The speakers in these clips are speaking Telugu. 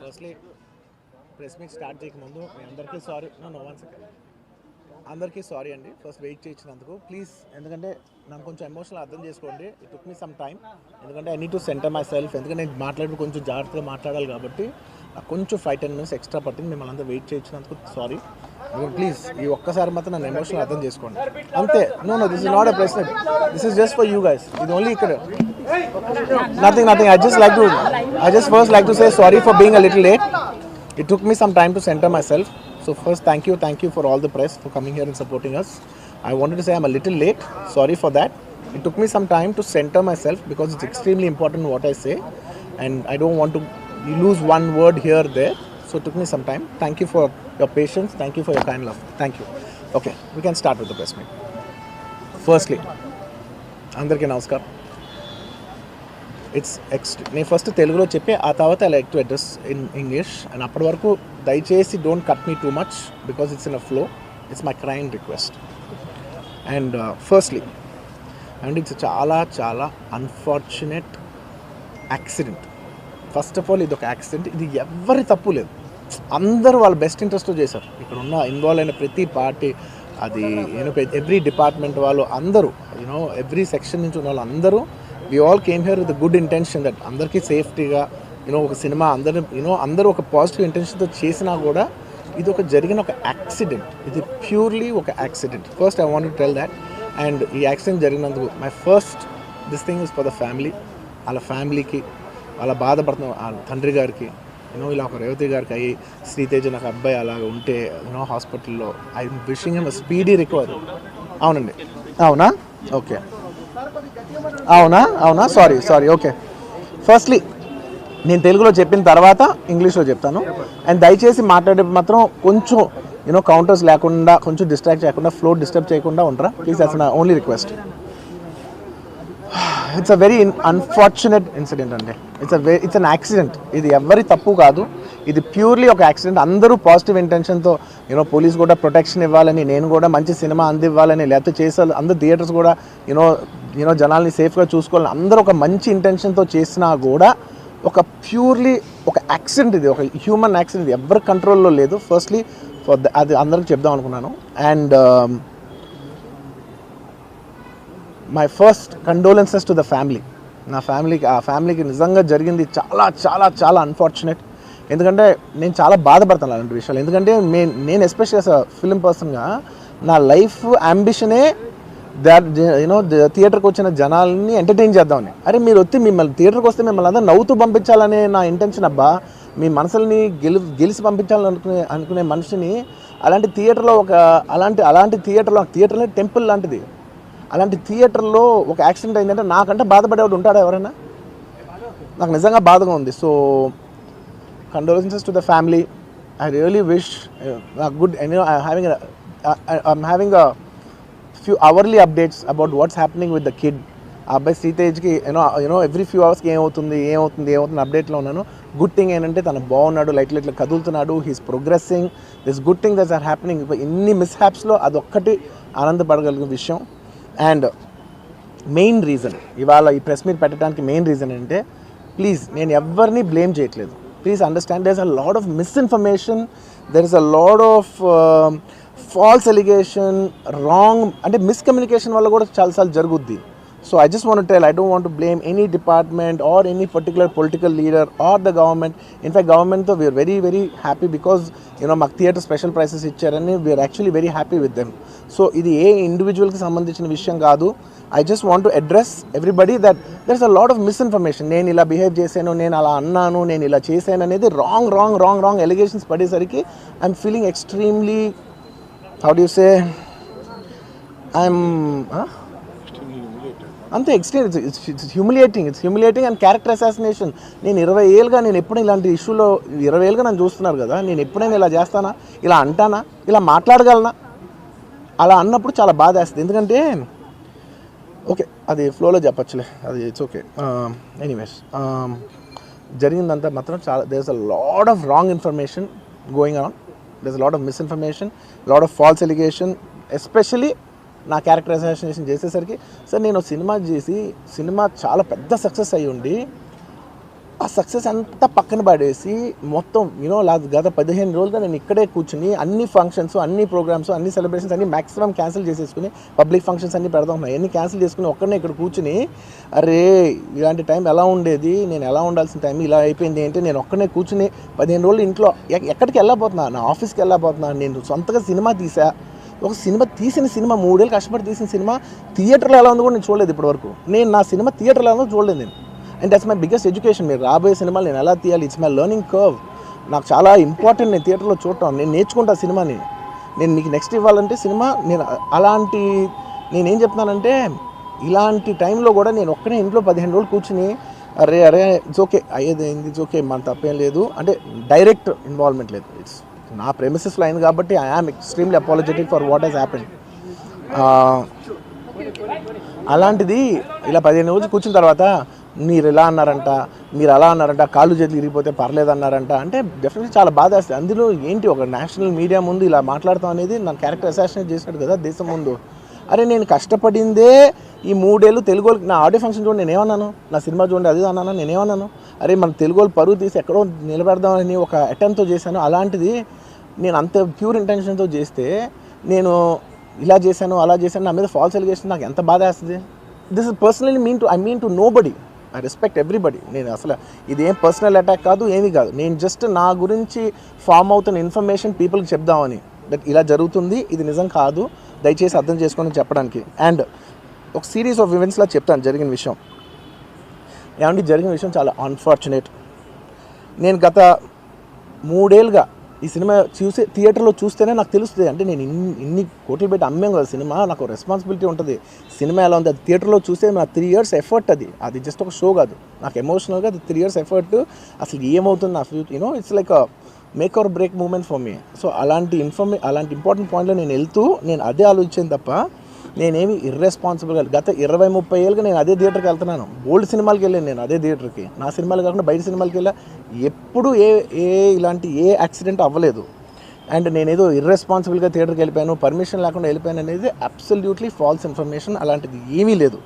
ఫస్ట్లీ ప్రెస్ మీట్ స్టార్ట్ చేయకముందు మీ అందరికీ సారీ. No one second. అందరికీ సారీ అండి ఫస్ట్ వెయిట్ చేయించినందుకు. ప్లీజ్, ఎందుకంటే నాకు కొంచెం ఎమోషనల్ అర్థం చేసుకోండి. It took me some time, ఎందుకంటే I need to centre myself. ఎందుకంటే నేను మాట్లాడి కొంచెం జాగ్రత్తగా మాట్లాడాలి కాబట్టి నాకు కొంచెం 5-10 minutes ఎక్స్ట్రా పట్టింది. మిమ్మల్ని అంతా వెయిట్ చేయించినందుకు సారీ. ప్లీజ్ ఈ ఒక్కసారి మాత్రం నన్ను ఎమోషనల్ అర్థం చేసుకోండి అంతే. No, this is not a press meet, this is just for you guys. ఇది ఓన్లీ ఇక్కడ nothing. I just first like to say sorry for being a little late. It took me some time to center myself. So first, thank you for all the press for coming here and supporting us. I wanted to say I'm a little late. Sorry for that. It took me some time to center myself because it's extremely important what I say, and I don't want to lose one word here there. So it took me some time. Thank you for your patience. Thank you for your kind love. Thank you. Okay, we can start with the press meet. Firstly, andarki namaskaram. నేను ఫస్ట్ తెలుగులో చెప్పి ఆ తర్వాత I like to address in English. And అప్పటి వరకు దయచేసి don't cut me too much because it's in a flow. It's my kind request. And firstly and it's చాలా చాలా unfortunate accident. First of all ఇది ఒక యాక్సిడెంట్. ఇది ఎవరి తప్పు లేదు, అందరూ వాళ్ళ బెస్ట్ ఇంట్రెస్ట్తో చేశారు. ఇక్కడ ఉన్న ఇన్వాల్వ్ అయిన ప్రతి పార్టీ, అది ఎవ్రీ డిపార్ట్మెంట్ వాళ్ళు అందరూ, ఎవ్రీ సెక్షన్ నుంచి ఉన్న వాళ్ళు అందరూ, we all came here with a good intention that అందరికీ సేఫ్టీగా ఒక సినిమా అందరూ ఒక పాజిటివ్ ఇంటెన్షన్తో చేసినా కూడా ఇది జరిగిన ఒక యాక్సిడెంట్. ఇది ప్యూర్లీ ఒక accident. First I want to tell that. And ఈ యాక్సిడెంట్ జరిగినందుకు my first this thing is for the family. వాళ్ళ ఫ్యామిలీకి, వాళ్ళ బాధపడుతున్న వాళ్ళ తండ్రి గారికి, ఇలా ఒక రేవతి గారికి అయ్యి శ్రీతేజ నాకు అబ్బాయి అలాగ ఉంటే హాస్పిటల్లో, I wishing him speedy recovery. అవునండి, అవునా? ఓకే, అవునా సారీ. ఓకే, ఫస్ట్లీ నేను తెలుగులో చెప్పిన తర్వాత ఇంగ్లీష్లో చెప్తాను. అండ్ దయచేసి మాట్లాడే మాత్రం కొంచెం కౌంటర్స్ లేకుండా, కొంచెం డిస్ట్రాక్ట్ చేయకుండా, ఫ్లో డిస్టర్బ్ చేయకుండా ఉంటారా please. That's my only request. It's a very unfortunate incident అండి. It's an accident. ఇది ఎవరి తప్పు కాదు, ఇది ప్యూర్లీ ఒక యాక్సిడెంట్. అందరూ పాజిటివ్ ఇంటెన్షన్తో పోలీస్ కూడా ప్రొటెక్షన్ ఇవ్వాలని, నేను కూడా మంచి సినిమా అందివ్వాలని, లేకపోతే చేసే అందరు థియేటర్స్ కూడా జనాల్ని సేఫ్గా చూసుకోవాలని అందరూ ఒక మంచి ఇంటెన్షన్తో చేసినా కూడా ఒక ప్యూర్లీ ఒక యాక్సిడెంట్. ఇది ఒక హ్యూమన్ యాక్సిడెంట్, ఎవరి కంట్రోల్లో లేదు. ఫస్ట్లీ అది అందరికి చెప్దాం అనుకున్నాను. And my first condolences to the family. నా ఫ్యామిలీకి నిజంగా జరిగింది చాలా చాలా చాలా అన్ఫార్చునేట్. ఎందుకంటే నేను చాలా బాధపడతాను అలాంటి విషయాలు. ఎందుకంటే నేను ఎస్పెషల్లీ యాజ్ అ ఫిల్మ్ పర్సన్గా నా లైఫ్ అంబిషనే థియేటర్కి వచ్చిన జనాల్ని ఎంటర్టైన్ చేద్దామని. అరే మీరు మిమ్మల్ని థియేటర్కి వస్తే మిమ్మల్ని అందరూ నవ్వుతూ పంపించాలనే నా ఇంటెన్షన్. అబ్బా, మీ మనసుల్ని గెలిచి పంపించాలని అనుకునే మనిషిని అలాంటి థియేటర్లో అలాంటి థియేటర్లో టెంపుల్ లాంటిది, అలాంటి థియేటర్లో ఒక యాక్సిడెంట్ అయిందంటే నాకంటే బాధపడేవాడు ఉంటాడా ఎవరైనా? నాకు నిజంగా బాధగా ఉంది. So condolences to the family. I really wish good. I'm having a few hourly updates about what's happening with the kid. ఆ అబ్బాయి శ్రీతేజ్కి ఎవ్రీ ఫ్యూ అవర్స్కి ఏమవుతుంది అప్డేట్లో ఉన్నాను. గుడ్ థింగ్ ఏంటంటే తను బాగున్నాడు, లైట్ కదులుతున్నాడు, he's progressing. This good thing that's are happening. ఇన్ని మిస్హ్యాప్స్లో అదొక్కటి ఆనందపడగలిగిన విషయం. అండ్ మెయిన్ రీజన్ ఇవాళ ఈ ప్రెస్ మీట్ పెట్టడానికి మెయిన్ రీజన్ అంటే, ప్లీజ్ నేను ఎవరిని బ్లేమ్ చేయట్లేదు. Please understand, there is a lot of misinformation, there is a lot of false allegation, wrong అంటే మిస్కమ్యూనికేషన్ వల్ల కూడా చాలాసార్లు జరుగుద్ది. So I just want to tell, I don't want to blame any department or any particular political leader or the government. In fact, government though we are very very happy because మాకు థియేటర్ స్పెషల్ ప్రైసెస్ ఇచ్చారని we are actually very happy with them. So ఇది ఏ ఇండివిజువల్కి సంబంధించిన విషయం కాదు. I just want to address everybody that there's a lot of misinformation. నేను ఇలా బిహేవ్ చేశాను, నేను అలా అన్నాను, నేను ఇలా చేశాను అనేది రాంగ్ ఎలిగేషన్స్ పడేసరికి I'm feeling extremely, how do you say, అంతే extreme. It's humiliating and character assassination. నేను 20 ఏళ్ళుగా నేను ఎప్పుడు ఇలాంటి ఇష్యూలో 20 ఏళ్ళుగా నన్ను చూస్తున్నారు కదా, నేను ఎప్పుడైనా ఇలా చేస్తానా, ఇలా అంటానా, ఇలా మాట్లాడగలనా? అలా అన్నప్పుడు చాలా బాధ వేస్తుంది. ఎందుకంటే ఓకే అది ఫ్లోలో చెప్పచ్చులే, అది ఇట్స్ ఓకే. ఎనీవేస్ జరిగిందంతా మాత్రం చాలా, there is a lot of wrong information going around, there is a lot of misinformation, lot of false allegation. Especially నా క్యారెక్టర్ అసాసినేషన్ చేసేసరికి, సార్ నేను సినిమా చేసి సినిమా చాలా పెద్ద సక్సెస్ అయ్యి ఉండి ఆ సక్సెస్ అంతా పక్కన పడేసి మొత్తం గత 15 రోజులుగా నేను ఇక్కడే కూర్చుని అన్ని ఫంక్షన్స్, అన్ని ప్రోగ్రామ్స్, అన్ని సెలబ్రేషన్స్ అన్ని మ్యాక్సిమం క్యాన్సిల్ చేసేసుకుని పబ్లిక్ ఫంక్షన్స్ అన్ని పెడదాం ఉన్నాయి, అన్ని క్యాన్సిల్ చేసుకుని ఒక్కడనే ఇక్కడ కూర్చుని అరే ఇలాంటి టైం ఎలా ఉండేది, నేను ఎలా ఉండాల్సిన టైం ఇలా అయిపోయింది ఏంటి, నేను ఒక్కడనే కూర్చుని 15 రోజులు ఇంట్లో ఎక్కడికి వెళ్ళబోతున్నా, నా ఆఫీస్కి వెళ్ళబోతున్నా, నేను సొంతగా సినిమా తీసా, ఒక సినిమా తీసిన సినిమా 3 ఏళ్ళు కష్టపడి తీసిన సినిమా థియేటర్లో ఎలా ఉందో కూడా నేను చూడలేదు ఇప్పటివరకు. నేను నా సినిమా థియేటర్లో ఎలా ఉందో చూడలేదు నేను. And that's my biggest education. మీరు రాబోయే సినిమాలు నేను ఎలా తీయాలి, ఇట్స్ మై లెర్నింగ్ కర్వ్. నాకు చాలా ఇంపార్టెంట్ నేను థియేటర్లో చూడటం, నేను నేర్చుకుంటా సినిమాని. నేను మీకు నెక్స్ట్ ఇవ్వాలంటే సినిమా నేనేం చెప్తున్నానంటే ఇలాంటి టైంలో కూడా నేను ఒక్కనే ఇంట్లో 15 రోజులు కూర్చుని అరే ఇట్స్ ఓకే అయ్యేది ఇట్స్ ఓకే, మన తప్పేం లేదు అంటే డైరెక్ట్ ఇన్వాల్వ్మెంట్ లేదు. ఇట్స్ నా ప్రెమిసెస్లో అయింది కాబట్టి I am extremely apologetic for what has happened. అలాంటిది ఇలా 15 రోజులు కూర్చున్న తర్వాత మీరు ఇలా అన్నారంట, మీరు అలా అన్నారంట, కాళ్ళు చేతులు ఇరిగిపోతే పర్లేదు అన్నారంట అంటే డెఫినెట్లీ చాలా బాధ వేస్తుంది. అందులో ఏంటి ఒక నేషనల్ మీడియా ముందు ఇలా మాట్లాడతాం అనేది నా క్యారెక్టర్ అసాసినేట్ చేసినట్టు కదా దేశం ముందు. అరే నేను కష్టపడిందే ఈ 3 ఏళ్ళు తెలుగు వాళ్ళకి. నా ఆడియో ఫంక్షన్ చూడండి నేనేమన్నాను, నా సినిమా చూడండి అది అన్నాను, నేనేమన్నాను, అరే మన తెలుగు వాళ్ళు పరువు తీసి ఎక్కడో నిలబెడదామని ఒక అటెంప్ట్తో చేశాను. అలాంటిది నేను అంత ప్యూర్ ఇంటెన్షన్తో చేస్తే నేను ఇలా చేశాను అలా చేశాను, నా మీద ఫాల్స్ ఎలిగేషన్, నాకు ఎంత బాధ వేస్తుంది. This is personally I mean to nobody, I respect everybody. నేను అసలు ఇదేం పర్సనల్ అటాక్ కాదు, ఏమీ కాదు. నేను జస్ట్ నా గురించి ఫామ్ అవుతున్న ఇన్ఫర్మేషన్ పీపుల్కి చెప్దామని, దట్ ఇలా జరుగుతుంది, ఇది నిజం కాదు, దయచేసి అర్థం చేసుకోని చెప్పడానికి. అండ్ ఒక సిరీస్ ఆఫ్ ఈవెంట్స్లా చెప్తాను జరిగిన విషయం. ఏమంటే జరిగిన విషయం చాలా అన్ఫార్చునేట్. నేను గత 3 ఏళ్ళుగా ఈ సినిమా థియేటర్లో చూస్తేనే నాకు తెలుస్తుంది. అంటే నేను ఇన్ని కోట్లు పెట్టి అమ్మేం కదా సినిమా, నాకు రెస్పాన్సిబిలిటీ ఉంటుంది. సినిమా ఎలా ఉంది అది థియేటర్లో చూస్తే నా 3 years ఎఫర్ట్, అది జస్ట్ ఒక షో కాదు, నాకు ఎమోషనల్గా అది 3 years ఎఫర్ట్. అసలు ఏమవుతుంది నా future, it's like make or break moment for me. So అలాంటి ఇంపార్టెంట్ పాయింట్లో నేను వెళ్తూ నేను అదే ఆలోచించాను తప్ప నేనేమి ఇర్రెస్పాన్సిబుల్గా గత 20-30 ఏళ్ళుగా నేను అదే థియేటర్కి వెళ్తున్నాను. ఓల్డ్ సినిమాలకి వెళ్ళాను నేను అదే థియేటర్కి, నా సినిమాలు కాకుండా బయట సినిమాలకి వెళ్ళా. ఎప్పుడు ఇలాంటి యాక్సిడెంట్ అవ్వలేదు. అండ్ నేనేదో ఇర్రెస్పాన్సిబుల్గా థియేటర్కి వెళ్ళిపోయాను, పర్మిషన్ లేకుండా వెళ్ళిపోయాను అనేది అబ్సల్యూట్లీ ఫాల్స్ ఇన్ఫర్మేషన్. అలాంటిది ఏమీ లేదు.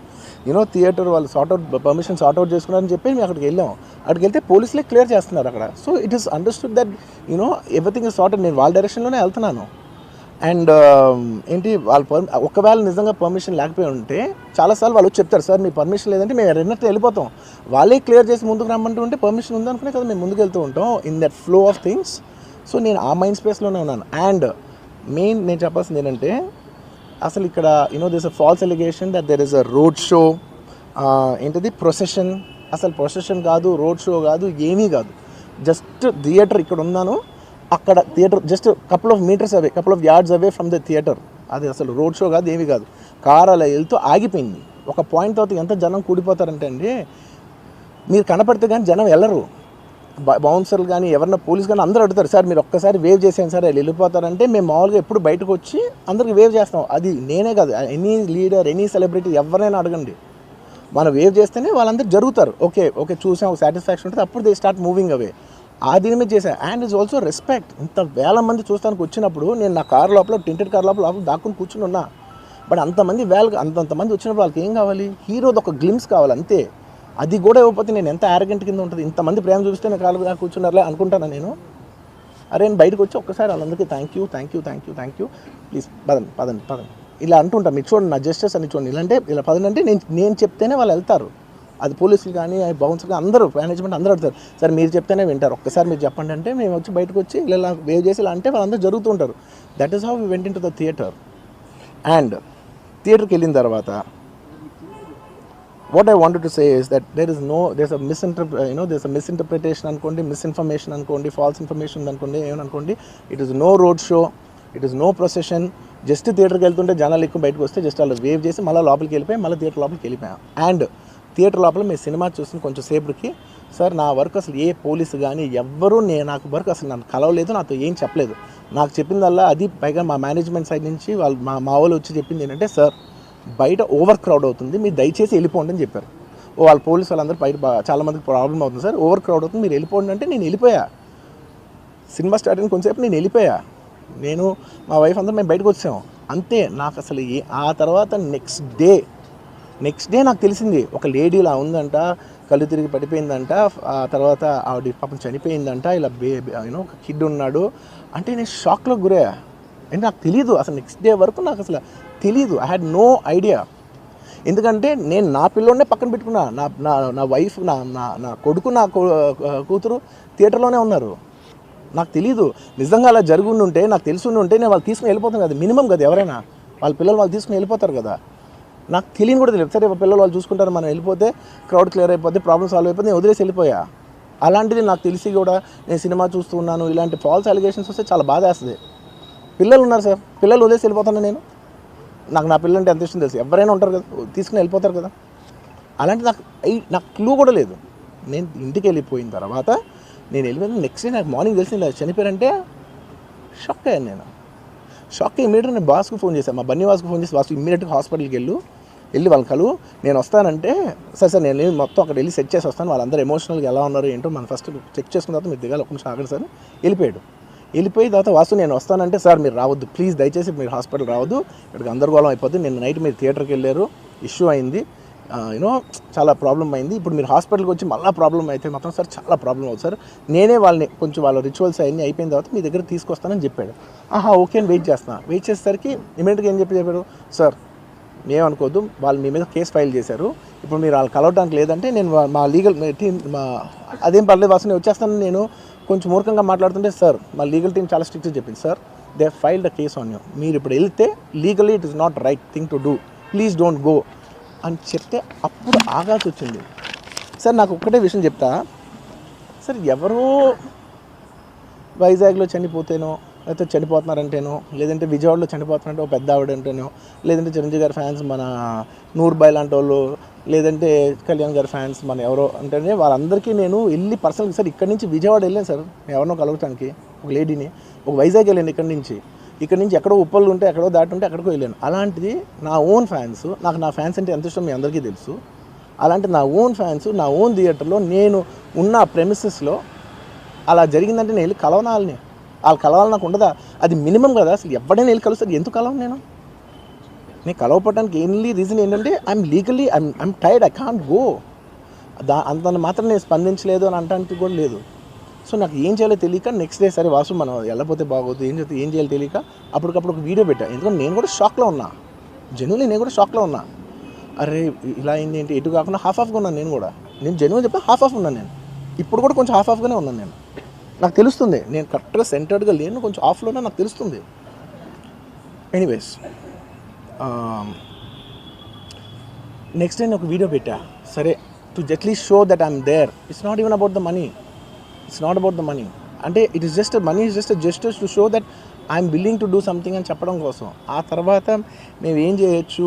థియేటర్ వాళ్ళు పర్మిషన్ సార్ట్అవుట్ చేసుకున్నారని చెప్పి మేము అక్కడికి వెళ్ళాము. అక్కడికి వెళ్తే పోలీసులే క్లియర్ చేస్తున్నారు అక్కడ. So it is understood that everything is sorted. నేను వాళ్ళ డైరెక్షన్లోనే వెళ్తున్నాను. అండ్ ఒకవేళ నిజంగా పర్మిషన్ లేకపోయి ఉంటే చాలాసార్లు వాళ్ళు చెప్తారు, సార్ మీ పర్మిషన్ లేదంటే మేము రెండట్టు వెళ్ళిపోతాం. వాళ్ళే క్లియర్ చేసి ముందుకు రమ్మంటూ ఉంటే పర్మిషన్ ఉందనుకునే కదా మేము ముందుకు వెళ్తూ ఉంటాం in that flow of things. So నేను ఆ మైండ్ స్పేస్లోనే ఉన్నాను. అండ్ మెయిన్ నేను చెప్పాల్సింది ఏంటంటే అసలు ఇక్కడ this a false allegation that there is a road show, procession. అసలు ప్రొసెషన్ కాదు, రోడ్ షో కాదు, ఏమీ కాదు. జస్ట్ థియేటర్ ఇక్కడ ఉన్నాను, అక్కడ theatre just couple of yards away from the theatre. అది అసలు రోడ్ షో కాదు, ఏమీ కాదు. కార్ అలా వెళ్తూ ఆగిపోయింది. ఒక పాయింట్ తర్వాత ఎంత జనం కూడిపోతారంటే అండి, మీరు కనపడితే కానీ జనం వెళ్ళరు. బౌన్సర్లు కానీ ఎవరన్నా పోలీస్ కానీ అందరూ అడుగుతారు, సార్ మీరు ఒక్కసారి వేవ్ చేసాను సార్ వాళ్ళు వెళ్ళిపోతారంటే మేము మామూలుగా ఎప్పుడు బయటకు వచ్చి అందరికి వేవ్ చేస్తాం. అది నేనే కాదు, ఎనీ లీడర్ ఎనీ సెలబ్రిటీ ఎవరైనా అడగండి, మనం వేవ్ చేస్తేనే వాళ్ళందరూ జరుగుతారు. ఓకే చూసాం, సాటిస్ఫాక్షన్ ఉంటుంది, అప్పుడు దే స్టార్ట్ మూవింగ్ అవే. ఆ దీని మీద చేశాను. And it's also respect. ఇంత వేల మంది చూస్తానికి వచ్చినప్పుడు నేను నా కార్ లోపల టెంటెడ్ కార్ లోపల దాక్కుని కూర్చుని ఉన్నా. బట్ అంతమంది అంతమంది వచ్చినప్పుడు వాళ్ళకి ఏం కావాలి, హీరోది ఒక గ్లిమ్స్ కావాలి అంతే. అది కూడా ఇవ్వకపోతే నేను ఎంత యారగెంట్ కింద ఉంటుంది. ఇంతమంది ప్రేమ చూపిస్తే నేను కాలుగా కూర్చున్నారులే అనుకుంటాను నేను. అరే నేను బయటకు వచ్చి ఒక్కసారి వాళ్ళందరికీ థ్యాంక్ యూ ప్లీజ్ పదండి ఇలా అంటుంటా. మీరు చూడండి నా జస్టిస్ అని చూడండి, ఇలాంటే ఇలా పదండి నేను చెప్తేనే వాళ్ళు వెళ్తారు. అది పోలీసులు కానీ బౌన్సర్లు అందరూ మేనేజ్మెంట్ అందరూ అడుగుతారు, సార్ మీరు చెప్తేనే వింటారు, ఒక్కసారి మీరు చెప్పండి అంటే మేము వచ్చి బయటకు వచ్చి ఇలా వేవ్ చేసి ఇలా అంటే వాళ్ళందరూ జరుగుతూ ఉంటారు. That is how we went in to the theatre. And థియేటర్కి వెళ్ళిన తర్వాత what I wanted to say is that there's a misinterpretation అనుకోండి, మిస్ఇన్ఫర్మేషన్ అనుకోండి, ఫాల్స్ ఇన్ఫర్మేషన్ అనుకోండి, ఏమనుకోండి, it is no road show, it is no procession. Just థియేటర్కి వెళ్తుంటే జనాలు ఎక్కువ బయటకు వస్తే జస్ట్ వాళ్ళు వేవ్ చేసి మళ్ళీ లోపలికి వెళ్ళిపోయి మళ్ళీ థియేటర్ లోపలికి వెళ్ళిపోయాం. అండ్ థియేటర్ లోపల మీ సినిమా చూసిన కొంచెం సేపటికి సార్ నా వరకు అసలు ఏ పోలీసు కానీ ఎవ్వరూ నాకు వరకు అసలు నన్ను కలవలేదు, నాతో ఏం చెప్పలేదు. నాకు చెప్పిందల్లా అది పైగా మా మేనేజ్మెంట్ సైడ్ నుంచి వాళ్ళు మా వాళ్ళు వచ్చి చెప్పింది ఏంటంటే, సార్ బయట ఓవర్ క్రౌడ్ అవుతుంది, మీరు దయచేసి వెళ్ళిపోండి అని చెప్పారు. వాళ్ళ పోలీసు వాళ్ళందరూ బయట చాలామందికి ప్రాబ్లం అవుతుంది సార్, ఓవర్ క్రౌడ్ అవుతుంది, మీరు వెళ్ళిపోండి అంటే నేను వెళ్ళిపోయా. సినిమా స్టార్ట్ అయిన కొంచెంసేపు నేను వెళ్ళిపోయా. నేను మా వైఫ్ అందరూ మేము బయటకు వచ్చాము అంతే. నాకు అసలు ఆ తర్వాత నెక్స్ట్ డే నాకు తెలిసింది ఒక లేడీ ఇలా ఉందంట, కళ్ళు తిరిగి పడిపోయిందంట. ఆ తర్వాత ఆవిడ పాపం చనిపోయిందంట. ఇలా ఒక కిడ్ ఉన్నాడు అంటే నేను షాక్లో గురయ్యా. అంటే నాకు తెలీదు అసలు, నెక్స్ట్ డే వరకు నాకు అసలు తెలీదు. I had no idea. ఎందుకంటే నేను నా పిల్లోనే పక్కన పెట్టుకున్నా, నా నా నా వైఫ్, నా నా నా కొడుకు, నా కూతురు థియేటర్లోనే ఉన్నారు. నాకు తెలీదు. నిజంగా అలా జరుగుండి ఉంటే, నాకు తెలిసి ఉంటే నేను వాళ్ళు తీసుకుని వెళ్ళిపోతాను కదా, మినిమం కదా. ఎవరైనా వాళ్ళ పిల్లలు వాళ్ళు తీసుకుని వెళ్ళిపోతారు కదా. నాకు తెలియని కూడా తెలియదు. సరే పిల్లలు వాళ్ళు చూసుకుంటారు, మనం వెళ్ళిపోతే క్రౌడ్ క్లియర్ అయిపోతే, ప్రాబ్లమ్ సాల్వ్ అయిపోతే, నేను వదిలేసి వెళ్ళిపోయా. అలాంటిది నాకు తెలిసి కూడా నేను సినిమా చూస్తూ ఉన్నాను, ఇలాంటి ఫాల్స్ అలిగేషన్స్ వస్తే చాలా బాధ వేస్తుంది. పిల్లలు ఉన్నారు సార్, పిల్లలు వదిలేసి వెళ్ళిపోతాను నేను. నాకు నా పిల్లలు అంటే ఎంత ఇష్టం తెలుసు. ఎవరైనా ఉంటారు కదా, తీసుకుని వెళ్ళిపోతారు కదా. అలాంటి నాకు క్లూ కూడా లేదు. నేను ఇంటికి వెళ్ళిపోయిన తర్వాత నేను వెళ్ళిపోయిన నెక్స్ట్ డే నాకు మార్నింగ్ తెలిసింది చనిపోయారంటే షాక్ అయ్యాను నేను. షాక్ అయ్యి ఇమీడియట్గా నేను బాస్కు ఫోన్ చేశాను, మా బన్నీ వాసుకు ఫోన్ చేసి, వాసు ఇమీడియట్గా హాస్పిటల్కి వెళ్ళి వాళ్ళ కలు నేను వస్తానంటే, సరే నేను మొత్తం అక్కడ వెళ్ళి సెట్ చేసి వస్తాను, వాళ్ళందరూ ఎమోషనల్గా ఎలా ఉన్నారు ఏంటో మనం ఫస్ట్ చెక్ చేసుకున్న తర్వాత మీరు దిగాలి, ఒక నిమిషం ఆగండి సార్. వెళ్ళిపోయిన తర్వాత వాసు నేను వస్తానంటే, సార్ మీరు రావద్దు ప్లీజ్, దయచేసి మీరు హాస్పిటల్ రావద్దు, ఇక్కడికి గందరగోళం అయిపోతుంది. నేను నైట్ మీరు థియేటర్కి వెళ్ళారు, ఇష్యూ అయింది, చాలా ప్రాబ్లం అయింది. ఇప్పుడు మీరు హాస్పిటల్కి వచ్చి మళ్ళీ ప్రాబ్లం అయితే మాత్రం సార్ చాలా ప్రాబ్లం అవుతుంది సార్. నేనే కొంచెం వాళ్ళ రిచువల్స్ అవన్నీ అయిపోయిన తర్వాత మీ దగ్గర తీసుకొస్తానని చెప్పాడు. ఓకే అని వెయిట్ చేసేసరికి ఇమీడియట్గా ఏం చెప్పారు, సార్ ఏమనుకోవద్దు, వాళ్ళు మీ మీద కేసు ఫైల్ చేశారు, ఇప్పుడు మీరు వాళ్ళు కలవడానికి లేదంటే నేను మా లీగల్ టీం అదేం పర్లేదు వాసు నేను వచ్చేస్తాను. నేను కొంచెం మూర్ఖంగా మాట్లాడుతుంటే, సార్ మా లీగల్ టీం చాలా స్ట్రిక్ట్గా చెప్పింది, sir they filed the case on you, మీరు ఇప్పుడు వెళ్తే legally it is not right thing to do, please don't go అని చెప్తే అప్పుడు ఆగాల్సి వచ్చింది. సార్ నాకు ఒక్కటే విషయం చెప్తా సార్, ఎవరో వైజాగ్లో చనిపోతేనో, లేకపోతే చనిపోతున్నారంటేనో, లేదంటే విజయవాడలో చనిపోతున్నారంటే ఒక పెద్ద ఆవిడ అంటేనో, లేదంటే చిరంజీవి గారి ఫ్యాన్స్ మన నూర్బాయ్ లాంటి వాళ్ళు, లేదంటే కళ్యాణ్ గారి ఫ్యాన్స్ మన ఎవరో అంటేనే వాళ్ళందరికీ నేను వెళ్ళి పర్సనల్గా, సార్ ఇక్కడి నుంచి విజయవాడ వెళ్ళాను సార్, ఎవరినో కలవటానికి ఒక లేడీని, ఒక వైజాగ్ వెళ్ళాను ఇక్కడి నుంచి ఎక్కడో ఉప్పళ్ళు ఉంటే ఎక్కడో దాటి ఉంటే ఎక్కడికో వెళ్ళాను. అలాంటిది నా ఓన్ ఫ్యాన్స్, నాకు నా ఫ్యాన్స్ అంటే ఎంత ఇష్టం మీ అందరికీ తెలుసు. అలాంటి నా ఓన్ ఫ్యాన్స్ నా ఓన్ థియేటర్లో నేను ఉన్న ప్రెమిసెస్లో అలా జరిగిందంటే నేను వెళ్ళి కలవనాలని, వాళ్ళు కలవాలి నాకు ఉండదా? అది మినిమం కదా. అసలు ఎవడైనా వెళ్ళి కలుస్తారు, ఎందుకు కలవను నేను కలవపడడానికి ఓన్లీ రీజన్ ఏంటంటే I'm legally I'm tired, I can't go. అంత మాత్రం నేను స్పందించలేదు అని అనడానికి కూడా లేదు. సో నాకు ఏం చేయాలో తెలియక నెక్స్ట్ డే సరే వాసు మనం వెళ్ళకపోతే బాగోదు, ఏం చేయాలో తెలియక అప్పటికప్పుడు ఒక వీడియో పెట్టా. ఎందుకంటే నేను కూడా షాక్లో ఉన్నా, జెన్యున్లీ నేను కూడా షాక్లో ఉన్నా. అరే ఇలా అయింది ఏంటి, ఎటు కాకుండా హాఫ్ ఆఫ్గా ఉన్నాను నేను జెన్యున్ చెప్పా, హాఫ్ ఆఫ్ ఉన్నాను నేను. ఇప్పుడు కూడా కొంచెం హాఫ్ ఆఫ్గానే ఉన్నాను నేను. నాకు తెలుస్తుంది నేను కరెక్ట్గా సెంటర్డ్గా లేను, కొంచెం ఆఫ్లోనే నాకు తెలుస్తుంది. ఎనీవేస్ నెక్స్ట్ డే నేను ఒక వీడియో పెట్టా, సరే to at least show that I'm there. It's not even about the money, it's not about the money, అంటే it is just money is just gestures to show that I'm willing to do something అని చెప్పడం కోసం. ఆ తర్వాత మేము ఏం చేయొచ్చు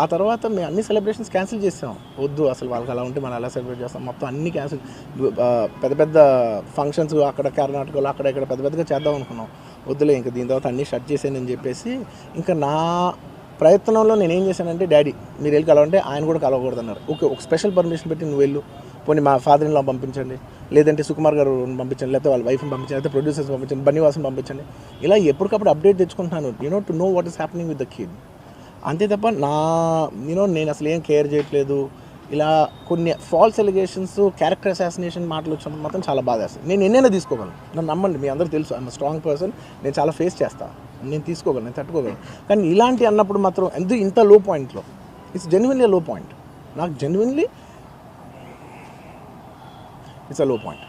ఆ తర్వాత మేము అన్ని సెలబ్రేషన్స్ క్యాన్సిల్ చేసాం. వద్దు అసలు వాళ్ళకి అలా ఉంటే మనం ఎలా సెలబ్రేట్ చేస్తాం, మొత్తం అన్ని క్యాన్సిల్. పెద్ద పెద్ద ఫంక్షన్స్ అక్కడ కర్ణాటకలో అక్కడ ఇక్కడ పెద్ద పెద్దగా చేద్దాం అనుకున్నాం. వద్దులే ఇంకా దీని తర్వాత అన్నీ షట్ చేసానని చెప్పేసి ఇంకా నా ప్రయత్నంలో నేను ఏం చేశానంటే, డాడీ మీరు వెళ్ళి కలవంటే ఆయన కూడా కలవకూడదు అన్నారు. ఓకే ఒక స్పెషల్ పర్మిషన్ పెట్టి నువ్వు వెళ్ళు, పోనీ మా ఫాదర్ ఇన్ లా పంపించండి, లేదంటే సుకుమార్ గారు పంపించండి, లేకపోతే వాళ్ళ వైఫ్ని పంపించండి, లేకపోతే ప్రొడ్యూసర్స్ పంపించండి, బన్నీవాసన్ పంపించండి. ఇలా ఎప్పటికప్పుడు అప్డేట్ తెచ్చుకుంటున్నాను to know what is happening with the kid. అంతే తప్ప నేను అసలు ఏం కేర్ చేయట్లేదు. ఇలా కొన్ని ఫాల్స్ ఎలిగేషన్స్, క్యారెక్టర్ అసాసినేషన్ మాటలు వచ్చినప్పుడు మాత్రం చాలా బాధ వేస్తుంది. నేను ఎన్నైనా తీసుకోగలను, నన్ను నమ్మండి, మీ అందరూ తెలుసు ఐఎమ్ స్ట్రాంగ్ పర్సన్, నేను చాలా ఫేస్ చేస్తాను, నేను తీసుకోగలను, నేను తట్టుకోగలను. కానీ ఇలాంటి అన్నప్పుడు మాత్రం ఇంత లో పాయింట్లో ఇట్స్ జెన్యున్లీ లో పాయింట్. నాకు జెన్యున్లీ ఇట్స్ అ లో పాయింట్.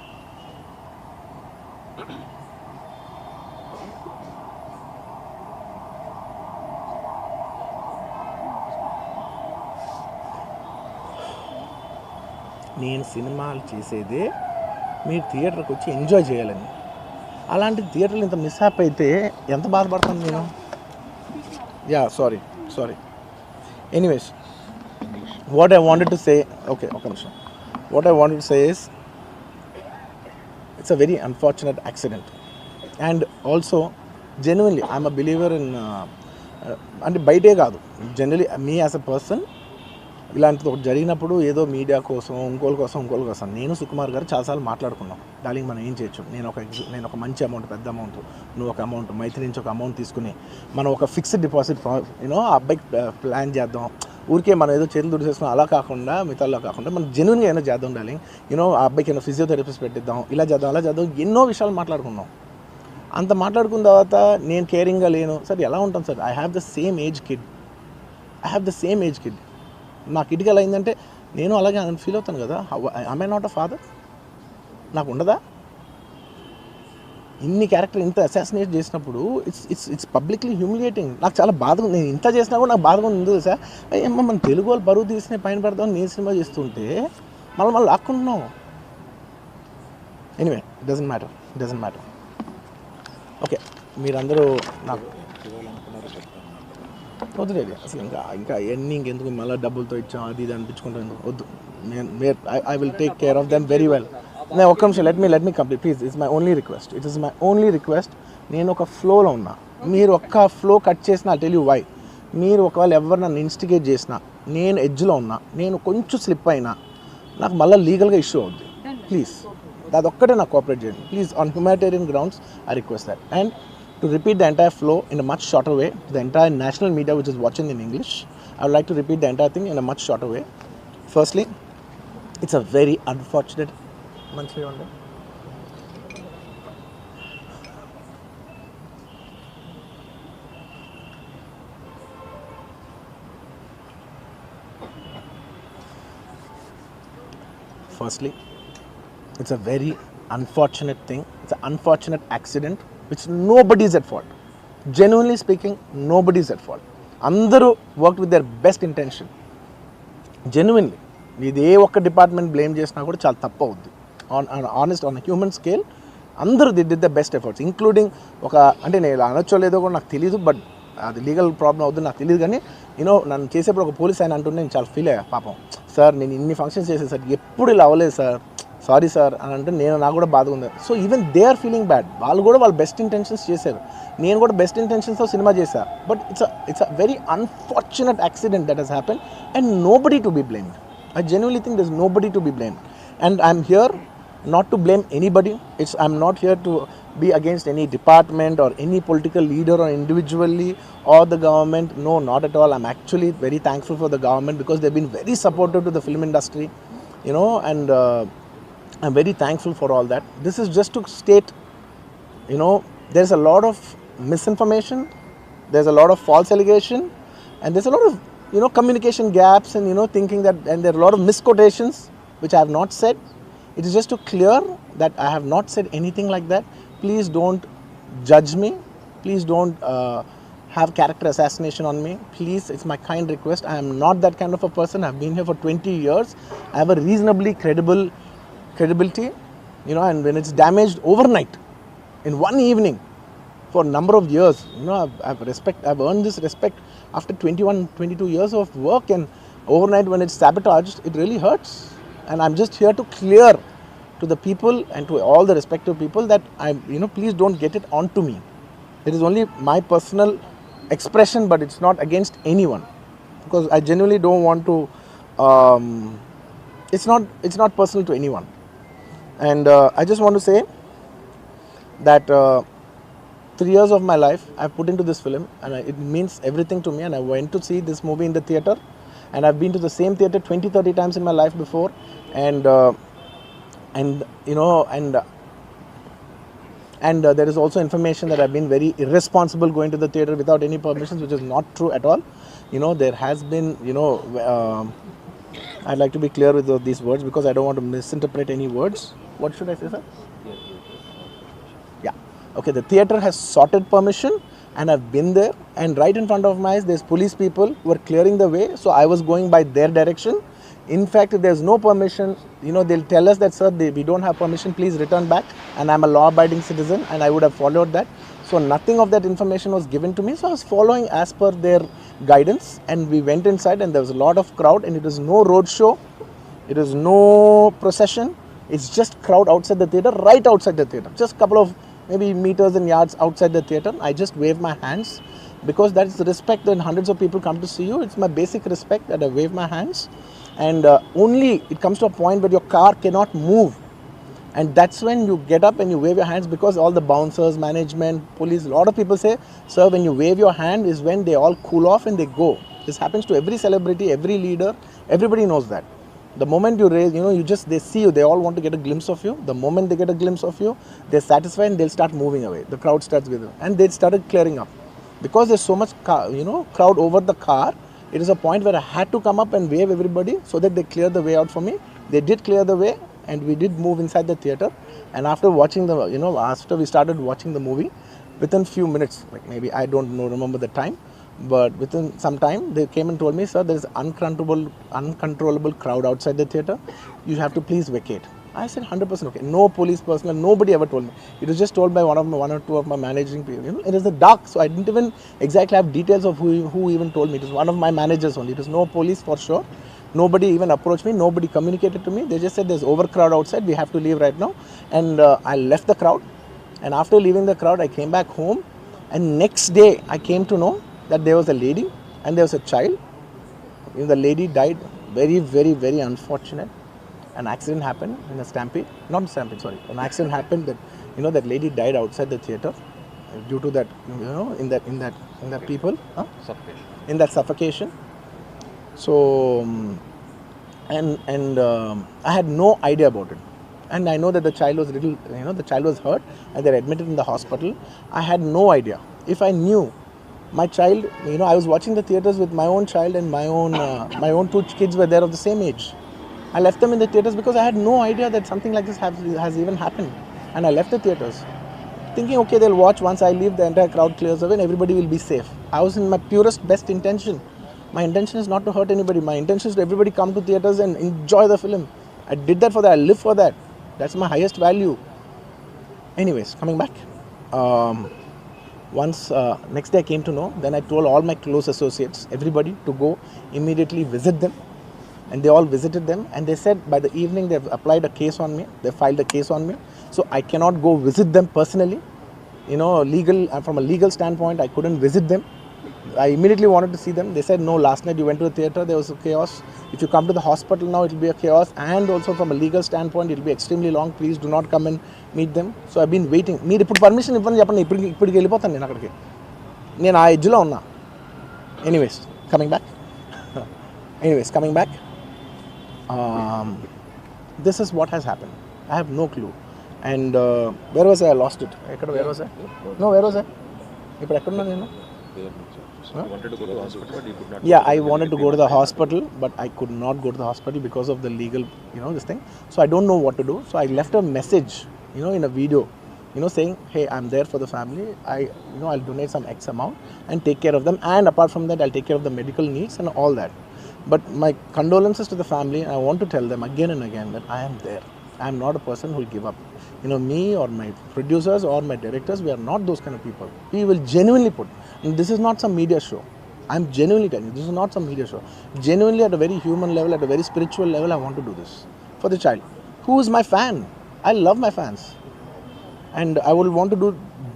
నేను సినిమాలు చేసేదే మీరు థియేటర్కి వచ్చి ఎంజాయ్ చేయాలని. అలాంటి థియేటర్లు ఇంత మిస్హాప్ అయితే ఎంత బాధపడతాను నేను. Sorry anyways what I wanted to say, okay ఒక నిమిషం, what I wanted to say is it's a very unfortunate accident, and also genuinely I'm a believer in అంటే బయటే కాదు, generally me as a person ఇలాంటిది ఒకటి జరిగినప్పుడు ఏదో మీడియా కోసం ఇంకోళ్ళ కోసం నేను సుకుమార్ గారు చాలాసార్లు మాట్లాడుకున్నాం, డార్లింగ్ మనం ఏం చేయొచ్చు, నేను ఒక మంచి అమౌంట్, పెద్ద అమౌంట్, నువ్వు ఒక అమౌంట్, మైత్రి నుంచి ఒక అమౌంట్ తీసుకుని మనం ఒక ఫిక్స్డ్ డిపాజిట్ ఆ అబ్బాయికి ప్లాన్ చేద్దాం, ఊరికే మనం ఏదో చేతులు దుడిసేసుకుని అలా కాకుండా మిగతాలో కాకుండా మనం జెన్యున్గా ఏమైనా చేద్దాం ఉండాలి. ఆ అబ్బాయికి ఏమైనా ఫిజియోథెరపిస్ట్ పెట్టిద్దాం, ఇలా చేద్దాం అలా చేద్దాం, ఎన్నో విషయాలు మాట్లాడుకున్నాం. అంత మాట్లాడుకున్న తర్వాత నేను కేరింగ్గా లేను సార్, ఎలా ఉంటాను sir? I have the same age kid. నా కిడ్కి ఎలా అయిందంటే నేను అలాగే ఫీల్ అవుతాను కదా. I not a father? నాకు ఉండదా? ఇన్ని క్యారెక్టర్ ఇంత అసాసినేట్ చేసినప్పుడు ఇట్స్ పబ్లిక్లీ హ్యూమిలియేటింగ్. నాకు చాలా బాధగా, నేను ఇంత చేసినా కూడా నాకు బాధగా ఉంది సార్. అయ్యమ్మ మన తెలుగు వాళ్ళు బరువు తీసిన పైన పెడతామని నేను సినిమా చేస్తుంటే మళ్ళీ లాక్కుంటున్నాం. Anyway, doesn't matter. ఓకే, మీరందరూ నాకు వద్దులేదు అసలు, ఇంకా ఎన్ని ఇంకెందుకు మళ్ళీ డబ్బులతో ఇచ్చాం అది ఇది అనిపించుకుంటాను, వద్దు. I will take care of them very well. నేను ఒక్క నిమిషం, let me complete please. It's my only request. నేను ఒక ఫ్లోలో ఉన్నా, మీరు ఒక్క ఫ్లో కట్ చేసినా టెల్ యూ వై. మీరు ఒకవేళ ఎవరు నన్ను ఇన్స్టిగేట్ చేసినా, నేను ఎడ్జ్లో ఉన్నా, నేను కొంచెం స్లిప్ అయినా నాకు మళ్ళీ లీగల్గా ఇష్యూ అవుద్ది. ప్లీజ్ అదొక్కటే నాకు కోఆపరేట్ చేయండి please. On humanitarian grounds I request that. And to repeat the entire flow in a much shorter way to the entire national media which is watching in English, I would like to repeat the entire thing in a much shorter way. Firstly, it's a very unfortunate monthly one day. Firstly, it's a very unfortunate thing. It's an unfortunate accident which nobody is at fault. Genuinely speaking, nobody is at fault. అందరూ work with their best intention. Genuinely ఇది ఏ ఒక్క డిపార్ట్మెంట్ బ్లేమ్ చేసినా కూడా చాలా తప్పు అవుద్ది. ఆనెస్ట్ ఆన్ హ్యూమన్ స్కేల్ అందరూ the the best efforts, including అంటే నేను అనొచ్చో లేదో కూడా నాకు తెలియదు, బట్ అది లీగల్ ప్రాబ్లం అవుతుంది నాకు తెలియదు. కానీ నన్ను చేసేప్పుడు ఒక పోలీస్ ఆయన అంటుంటే నేను చాలా ఫీల్ అయ్యా. పాపం సార్ నేను ఇన్ని ఫంక్షన్స్ చేశాను సార్, ఎప్పుడు ఇలా అవ్వలేదు సార్, సారీ సార్ అని అంటే నాకు కూడా బాధ ఉంది. So even they are feeling bad. వాళ్ళు కూడా వాళ్ళ బెస్ట్ ఇంటెన్షన్స్ చేశారు, నేను కూడా బెస్ట్ ఇంటెన్షన్స్తో సినిమా చేశాను. But it's a very unfortunate accident that has happen and nobody to be blamed. I genuinely think there is nobody to be blamed and I'm here not to blame anybody. I'm not here to be against any department or any political leader or individually or the government. No, not at all. I'm actually very thankful for the government because they've been very supportive to the film industry, and I'm very thankful for all that. This is just to state, there's a lot of misinformation, there's a lot of false allegation, and there's a lot of, communication gaps and, thinking that, and there are a lot of misquotations which I have not said. It is just to clear that I have not said anything like that. Please don't judge me. Please don't have character assassination on me. Please, it's my kind request. I am not that kind of a person. I've been here for 20 years. I have a reasonably credibility, and when it's damaged overnight, in one evening, for a number of years, I've earned this respect after 21, 22 years of work, and overnight when it's sabotaged, it really hurts. And I'm just here to clear to the people and to all the respective people that please don't get it onto me. It is only my personal expression, but it's not against anyone, because I genuinely don't want to. It's not personal to anyone, and I just want to say that 3 years of my life I've put into this film, and it means everything to me. And I went to see this movie in the theatre. And I've been to the same theatre 20-30 times in my life before, and there is also information that I've been very irresponsible going to the theatre without any permissions, which is not true at all. There has been, I'd like to be clear with these words because I don't want to misinterpret any words. What should I say, sir? Yeah. Okay, the theatre has sorted permission. And I've been there, and right in front of my eyes there's police people who are clearing the way, so I was going by their direction. In fact, if there's no permission, they'll tell us that, sir, we don't have permission, please return back. And I'm a law-abiding citizen, and I would have followed that. So nothing of that information was given to me, so I was following as per their guidance. And we went inside, and there was a lot of crowd, and it was no road show, it was no procession, it's just crowd outside the theatre, right outside the theatre, just a couple of maybe meters and yards outside the theatre. I just wave my hands because that is the respect when hundreds of people come to see you. It's my basic respect that I wave my hands, and only it comes to a point where your car cannot move, and that's when you get up and you wave your hands, because all the bouncers, management, police, a lot of people say, sir, when you wave your hand is when they all cool off and they go. This happens to every celebrity, every leader. Everybody knows that. The moment you raise, they see you, they all want to get a glimpse of you. The moment they get a glimpse of you, they're satisfied and they'll start moving away. The crowd starts with them. And they started clearing up. Because there's so much crowd over the car, it is a point where I had to come up and wave everybody so that they clear the way out for me. They did clear the way, and we did move inside the theatre. And after watching after we started watching the movie, within few minutes, like maybe I don't know, remember the time, but within some time they came and told me, sir, there is uncontrollable crowd outside the theatre. You have to please vacate. I said 100% okay. No police personnel, nobody ever told me. It was just told by one or two of my managing people. It is the dark, so I didn't even exactly have details of who even told me. It was one of my managers only. It was no police for sure. Nobody even approached me. Nobody communicated to me. They just said there's overcrowd outside. We have to leave right now. And I left the crowd. And after leaving the crowd, I came back home. And next day, I came to know that there was a lady and there was a child. The lady died. Very, very, very unfortunate. An accident happened in a stampede. Not a stampede, sorry. An accident happened that that lady died outside the theatre due to that. In that people. Suffocation. In that suffocation. So I had no idea about it, and I know that the child was the child was hurt, and they're admitted in the hospital. I had no idea. If I knew, my child, I was watching the theatres with my own child, and my own two kids were there of the same age. I left them in the theatres because I had no idea that something like this has even happened, and I left the theatres thinking, okay, they'll watch. Once I leave, the entire crowd clears away and everybody will be safe. I was in my purest best intention. My intention is not to hurt anybody. My intention is to everybody come to theatres and enjoy the film. I did that for that. I live for that. That's my highest value. Anyways, coming back. Next day I came to know, then I told all my close associates, everybody, to go immediately visit them. And they all visited them, and they said by the evening they've applied a case on me. They filed a case on me. So I cannot go visit them personally. From a legal standpoint, I couldn't visit them. I immediately wanted to see them. They said, no, last night you went to the theatre, there was a chaos. If you come to the hospital now, it will be a chaos. And also from a legal standpoint, it will be extremely long. Please do not come and meet them. So I've been waiting. మీరు ఇప్పుడు పర్మిషన్ ఇవ్వని చెప్పండి, ఇప్పటికి వెళ్ళిపోతాను నేను అక్కడికి. నేను ఆ ఎడ్జ్లో ఉన్నా. Anyways, coming back. This is what has happened. I have no clue. And where was I? I lost it. Where was I? No, where was I? ఇప్పుడు ఎక్కడున్నా నేను? You wanted to go to the hospital, but you could not. Yeah, I wanted to go to the hospital, but I could not go to the hospital because of the legal, this thing. So I don't know what to do. So I left a message, in a video, saying, hey, I'm there for the family. I'll donate some X amount and take care of them. And apart from that, I'll take care of the medical needs and all that. But my condolences to the family. I want to tell them again and again that I am there. I am not a person who will give up. Me or my producers or my directors, we are not those kind of people. We will genuinely put. And this is not some media show. I'm genuinely telling you, this is not some media show. Genuinely, at a very human level, at a very spiritual level, I want to do this for the child. Who is my fan? I love my fans. And I will want to do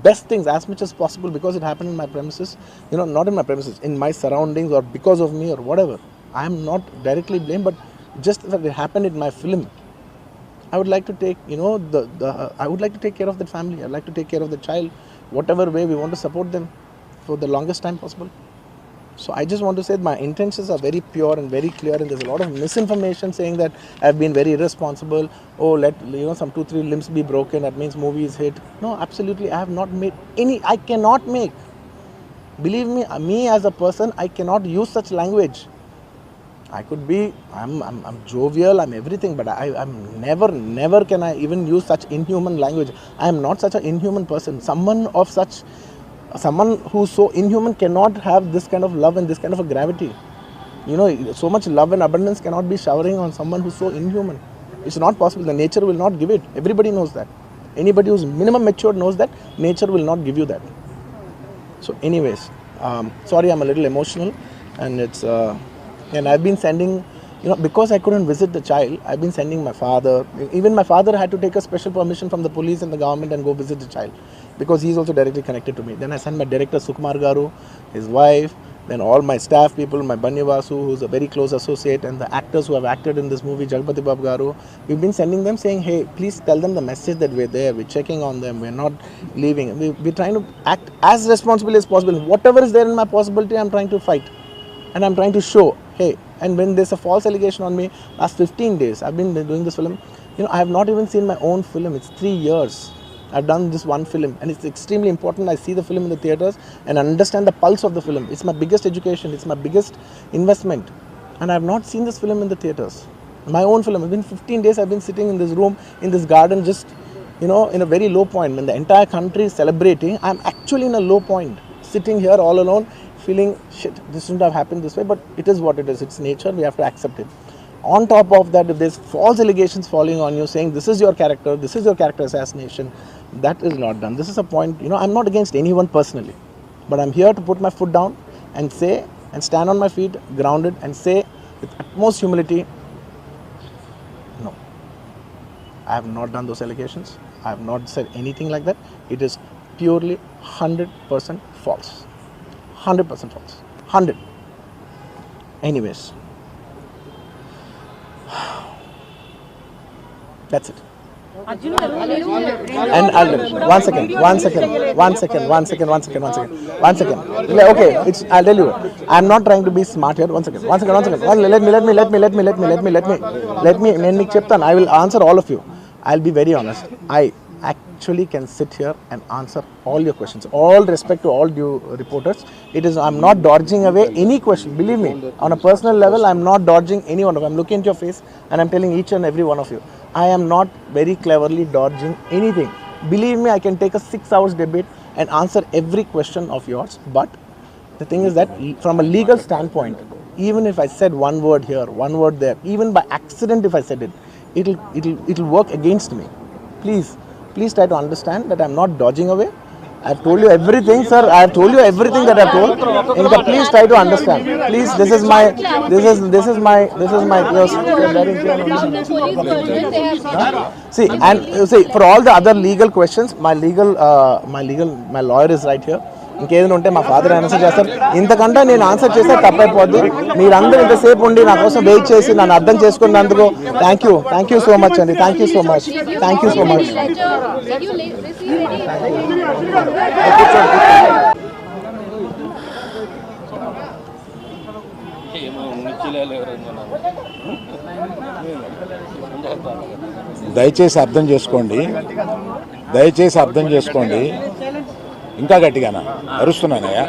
best things as much as possible because it happened in my premises. Not in my premises, in my surroundings or because of me or whatever. I am not directly blamed, but just that it happened in my film. I would like to take, I would like to take care of that family. I'd like to take care of the child. Whatever way we want to support them for the longest time possible. So I just want to say my intentions are very pure and very clear, and there's a lot of misinformation saying that I've been very irresponsible. Oh, let some 2-3 limbs be broken, that means movie is hit. No, absolutely, I have not made any. I cannot make. Believe me as a person, I cannot use such language. I could be, I'm jovial, I'm everything, but I'm never can I even use such inhuman language. I am not such an inhuman person. Someone who's so inhuman cannot have this kind of love and this kind of a gravity. So much love and abundance cannot be showering on someone who's so inhuman. It's not possible. The nature will not give it. Everybody knows that. Anybody who's minimum matured knows that nature will not give you that. So anyways, sorry, I'm a little emotional, and it's and I've been sending, because I couldn't visit the child, I've been sending my father. Even my father had to take a special permission from the police and the government and go visit the child, because he's also directly connected to me. Then I sent my director Sukumar Garu, his wife, then all my staff people, my Bannivasu, who's a very close associate, and the actors who have acted in this movie, Jagpati Babu Garu. We've been sending them saying, hey, please tell them the message that we're there, we're checking on them, we're not leaving. We're trying to act as responsibly as possible. Whatever is there in my possibility, I'm trying to fight. and I'm trying to show, hey, and when there's a false allegation on me, last 15 days, I've been doing this film, I have not even seen my own film. It's 3 years. I've done this one film, and it's extremely important I see the film in the theaters and understand the pulse of the film. It's my biggest education, it's my biggest investment, and I have not seen this film in the theaters. My own film. It's been 15 days I've been sitting in this room, in this garden, just, in a very low point. When the entire country is celebrating, I'm actually in a low point, sitting here all alone, feeling, shit, this shouldn't have happened this way, but it is what it is. It's nature, we have to accept it. On top of that, if there's false allegations falling on you, saying this is your character assassination, that is not done. This is a point, I'm not against anyone personally, but I'm here to put my foot down and say, and stand on my feet, grounded, and say with utmost humility, no, I have not done those allegations. I have not said anything like that. It is purely 100% false. 100% false. 100. Anyways. That's it. And one second. Okay, I'll tell you. I'm not trying to be smart here. One second. Let me. I will answer all of you. I'll be very honest. I actually can sit here and answer all your questions. All respect to all due reporters. I'm not dodging away any question. Believe me, on a personal level, I'm not dodging any one of you. I'm looking into your face and I'm telling each and every one of you, I am not very cleverly dodging anything. Believe me, I can take a 6 hours debate and answer every question of yours. But the thing is that from a legal standpoint, even if I said one word here, one word there, even by accident if I said it, it'll work against me. Please try to understand that I'm not dodging away. I've told you everything, sir. I've told you everything that I've told. Inka, please try to understand. Please, this is my. See, for all the other legal questions, my lawyer is right here. ఇంకేదైనా ఉంటే మా ఫాదర్ ఆన్సర్ చేస్తారు. ఇంతకంటే నేను ఆన్సర్ చేస్తే తప్పైపోద్ది. మీరందరూ ఇంతసేపు ఉండి నా కోసం వెయిట్ చేసి నన్ను అర్థం చేసుకున్నందుకు థ్యాంక్ యూ సో మచ్ అండి. Thank you so much. దయచేసి అర్థం చేసుకోండి. ఇంకా గట్టిగానా అరుస్తున్నానయ్యా?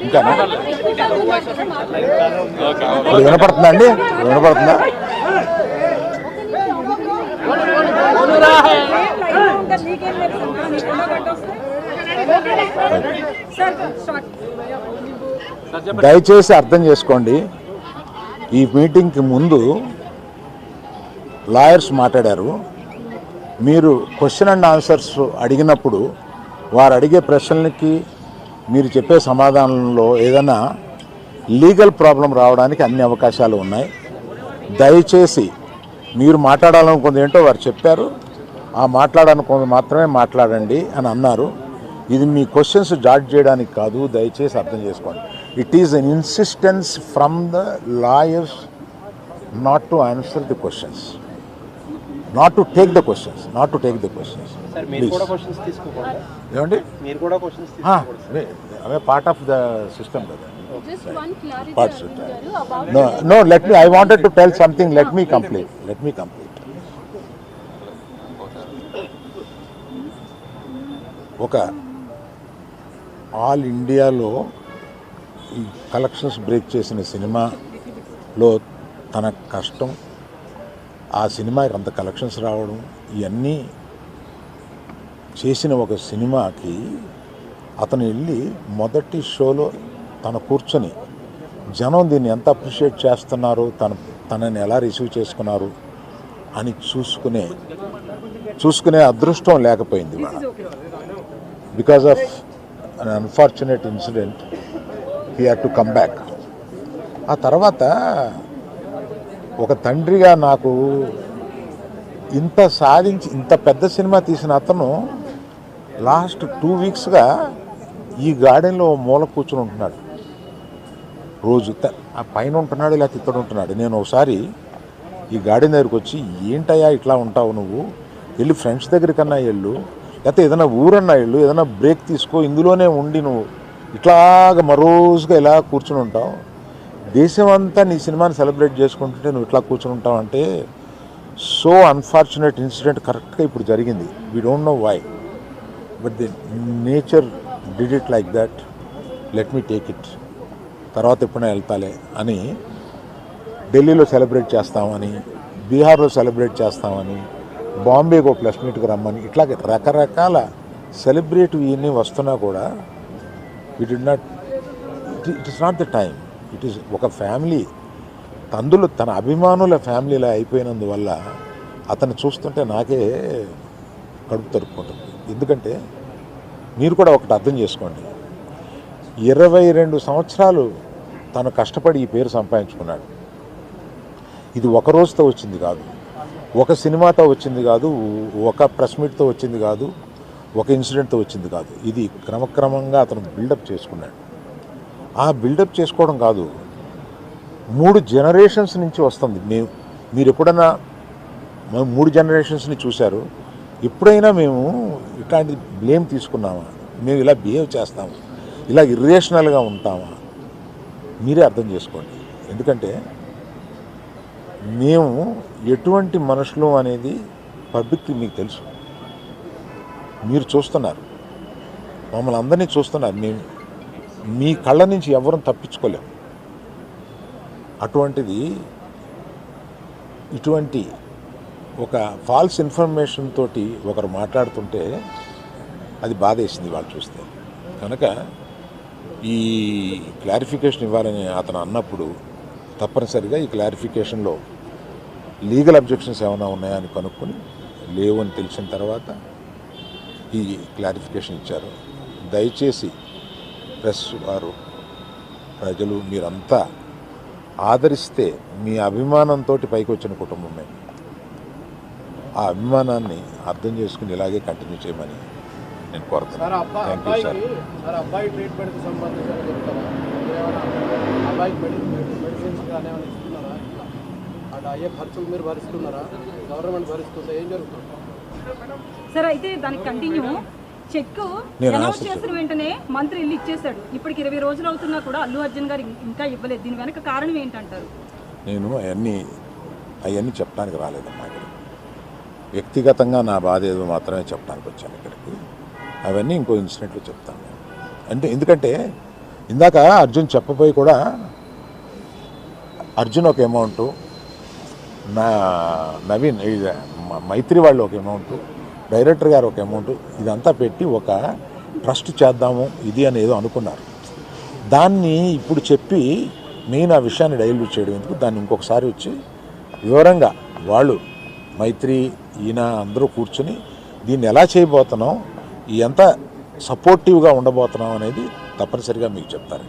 ఇంకానా? ఇప్పుడు వినపడుతుందా అండి? వినపడుతుందా? దయచేసి అర్థం చేసుకోండి. ఈ మీటింగ్కి ముందు లాయర్స్ మాట్లాడారు. మీరు క్వశ్చన్ అండ్ ఆన్సర్స్ అడిగినప్పుడు వారు అడిగే ప్రశ్నలకి మీరు చెప్పే సమాధానంలో ఏదైనా లీగల్ ప్రాబ్లం రావడానికి అన్ని అవకాశాలు ఉన్నాయి. దయచేసి మీరు మాట్లాడాలనుకుంది ఏంటో వారు చెప్పారు, ఆ మాట్లాడాలనుకుంది మాత్రమే మాట్లాడండి అని అన్నారు. ఇది మీ క్వశ్చన్స్ జాడ్జ్ చేయడానికి కాదు, దయచేసి అర్థం చేసుకోండి. It is an insistence from the lawyers not to answer the questions, not to take the questions. Sir, మీరు కూడా క్వశ్చన్స్ తీసుకోకూడదు. ఏమండి? మీరు కూడా క్వశ్చన్స్ తీసుకోకూడదు. అవే పార్ట్ ఆఫ్ ద సిస్టమ్ కదా. Just one clarity about No, let me, I wanted to tell something. Let me complete. ఒక ఆల్ ఇండియాలో ఈ కలెక్షన్స్ బ్రేక్ చేసిన సినిమాలో తన కష్టం, ఆ సినిమాకి అంత కలెక్షన్స్ రావడం, ఇవన్నీ చేసిన ఒక సినిమాకి అతను వెళ్ళి మొదటి షోలో తను కూర్చొని జనం దీన్ని ఎంత అప్రిషియేట్ చేస్తున్నారు, తనని ఎలా రిసీవ్ చేసుకున్నారు అని చూసుకునే అదృష్టం లేకపోయింది. Because of an unfortunate incident he had to come back. ఆ తర్వాత ఒక తండ్రిగా నాకు ఇంత సాధించి ఇంత పెద్ద సినిమా తీసిన అతను లాస్ట్ 2 వీక్స్గా ఈ గార్డెన్లో మూల కూర్చుని ఉంటున్నాడు. రోజు ఆ పైన ఉంటున్నాడు, లేకపోతే ఇక్కడ ఉంటున్నాడు. నేను ఒకసారి ఈ గార్డెన్ దగ్గరికి వచ్చి, ఏంటయ్యా ఇట్లా ఉంటావు నువ్వు, వెళ్ళి ఫ్రెండ్స్ దగ్గరికన్నా వెళ్ళు, లేకపోతే ఏదైనా ఊరన్నా వెళ్ళు, ఏదైనా బ్రేక్ తీసుకో, ఇందులోనే ఉండి నువ్వు ఇట్లాగ మరోజుగా ఇలా కూర్చుని ఉంటావు, దేశం అంతా నీ సినిమాని సెలబ్రేట్ చేసుకుంటుంటే నువ్వు ఇట్లా కూర్చుని ఉంటావు అంటే సో అన్ఫార్చునేట్ ఇన్సిడెంట్ కరెక్ట్గా ఇప్పుడు జరిగింది. We don't know why, but the nature did it like that, let me take it, తర్వాత ఎప్పుడైనా వెళ్తాలే అని ఢిల్లీలో సెలబ్రేట్ చేస్తామని, బీహార్లో సెలబ్రేట్ చేస్తామని, బాంబేకి ఒక ప్లస్ మీట్కి రమ్మని, ఇట్లాగే రకరకాల సెలబ్రేటివ్ ఇవన్నీ వస్తున్నా కూడా it is not the time. It is ఒక ఫ్యామిలీ అందులో తన అభిమానుల ఫ్యామిలీలా అయిపోయినందువల్ల అతన్ని చూస్తుంటే నాకే కడుపు తరుపుకుంటుంది. ఎందుకంటే మీరు కూడా ఒకటి అర్థం చేసుకోండి, 22 సంవత్సరాలు తను కష్టపడి ఈ పేరు సంపాదించుకున్నాడు. ఇది ఒక రోజుతో వచ్చింది కాదు, ఒక సినిమాతో వచ్చింది కాదు, ఒక ప్రెస్ మీట్తో వచ్చింది కాదు, ఒక ఇన్సిడెంట్తో వచ్చింది కాదు. ఇది క్రమక్రమంగా అతను బిల్డప్ చేసుకున్నాడు. ఆ బిల్డప్ చేసుకోవడం కాదు, 3 జనరేషన్స్ నుంచి వస్తుంది. మీరు ఎప్పుడైనా 3 జనరేషన్స్ని చూశారు, ఎప్పుడైనా మేము ఇట్లాంటి బ్లేమ్ తీసుకున్నామా, మేము ఇలా బిహేవ్ చేస్తాము, ఇలా ఇర్రేషనల్గా ఉంటామా? మీరే అర్థం చేసుకోండి. ఎందుకంటే మేము ఎటువంటి మనుషులు అనేది పబ్లిక్కి మీకు తెలుసు, మీరు చూస్తున్నారు, మమ్మల్ని అందరినీ చూస్తున్నారు. మేము మీ కళ్ళ నుంచి ఎవరూ తప్పించుకోలేము. అటువంటిది ఇటువంటి ఒక ఫాల్స్ ఇన్ఫర్మేషన్ తోటి ఒకరు మాట్లాడుతుంటే అది బాధేసింది వాళ్ళు చూస్తే. కనుక ఈ క్లారిఫికేషన్ ఇవ్వాలని అతను అన్నప్పుడు తప్పనిసరిగా ఈ క్లారిఫికేషన్లో లీగల్ అబ్జెక్షన్స్ ఏమైనా ఉన్నాయా అని కనుక్కొని లేవు అని తెలిసిన తర్వాత ఈ క్లారిఫికేషన్ ఇచ్చారు. దయచేసి ప్రెస్ వారు, ప్రజలు మీరంతా ఆదరిస్తే, మీ అభిమానంతో పైకి వచ్చిన కుటుంబమే, ఆ అభిమానాన్ని అర్థం చేసుకుని ఇలాగే కంటిన్యూ చేయమని నేను కోరుతున్నాను. Thank you sir. సార్, అబ్బాయి ట్రీట్మెంట్కి సంబంధించి చెప్తారా? అబ్బాయికి మెడిసిన్స్ కానీ ఏమైనా ఇస్తున్నారా? అటు అయ్యే ఖర్చులు మీరు భరిస్తున్నారా? గవర్నమెంట్ భరిస్తుందా? ఏం జరుగుతుంది సార్? అయితే దానికి కంటిన్యూ చెక్ అనౌన్స్ చేసిన వెంటనే మంత్రి ఇల్లు ఇచ్చేసాడు. ఇప్పటికి 20 రోజులు అవుతున్నా కూడా అల్లు అర్జున్ గారు ఇంకా ఇవ్వలేదు. దీని వెనక కారణం ఏంటంటారు? నేను అవన్నీ చెప్పడానికి రాలేదమ్మా ఇక్కడ. వ్యక్తిగతంగా నా బాధ ఏదో మాత్రమే చెప్పడానికి వచ్చాను ఇక్కడికి. అవన్నీ ఇంకో ఇన్సిడెంట్లో చెప్తాను. అంటే ఎందుకంటే ఇందాక అర్జున్ చెప్పబోయి కూడా అర్జున్ ఒక అమౌంటు, నవీన్ మైత్రి వాళ్ళు ఒక అమౌంటు, డైరెక్టర్ గారు ఒక అమౌంట్, ఇదంతా పెట్టి ఒక ట్రస్ట్ చేద్దాము ఇది అని ఏదో అనుకున్నారు. దాన్ని ఇప్పుడు చెప్పి మెయిన్ ఆ విషయాన్ని డైల్యూట్ చేయడం ఎందుకు, దాన్ని ఇంకొకసారి వచ్చి వివరంగా వాళ్ళు మైత్రి ఈయన అందరూ కూర్చుని దీన్ని ఎలా చేయబోతున్నాం, ఎంత సపోర్టివ్గా ఉండబోతున్నాం అనేది తప్పనిసరిగా మీకు చెప్తారు.